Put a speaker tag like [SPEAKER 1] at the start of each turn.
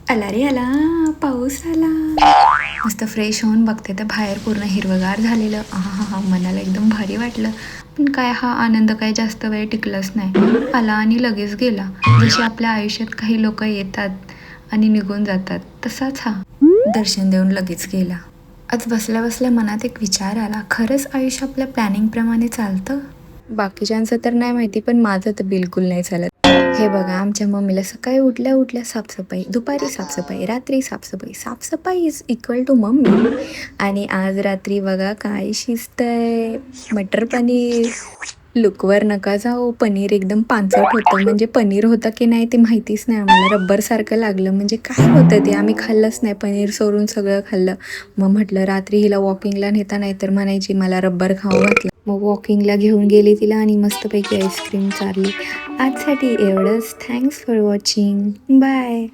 [SPEAKER 1] आला रे आला, पाऊस आला. मस्त फ्रेश होऊन बघते तर बाहेर पूर्ण हिरवगार झालेलं. हा मनाला एकदम भारी वाटलं. पण काय हा आनंद काय जास्त वेळ टिकलाच नाही. आला आणि लगेच गेला. जसे आपल्या आयुष्यात काही लोक येतात आणि निघून जातात, तसाच हा दर्शन देऊन लगेच गेला. आज बसल्या बसल्या मनात एक विचार आला, खरंच आयुष्य आपल्या प्लॅनिंगप्रमाणे चालतं? बाकीच्यांचं तर नाही माहिती, पण माझं तर बिलकुल नाही चालत. हे बघा, आमच्या मम्मीला सकाळी उठल्या उठल्या साफसफाई, दुपारी साफसफाई, रात्री साफसफाई. साफसफाई इज इक्वल टू मम्मी. आणि आज रात्री बघा काय शिस्त आहे, मटर पनीर. लुकवर नका जाऊ, पनीर एकदम पांचट होतं. म्हणजे पनीर होतं की नाही ते माहितीच नाही आम्हाला. रब्बरसारखं लागलं. म्हणजे काय होतं ते, आम्ही खाल्लंच नाही. पनीर सोडून सगळं खाल्लं. मग म्हटलं रात्री हिला वॉकिंगला नेता, नाही तर म्हणायची मला रब्बर खाऊ घातलं. मग वॉकिंगला घेऊन गेली तिला आणि मस्तपैकी आईस्क्रीम चारली. आजसाठी एवढंच. Thanks for watching. बाय.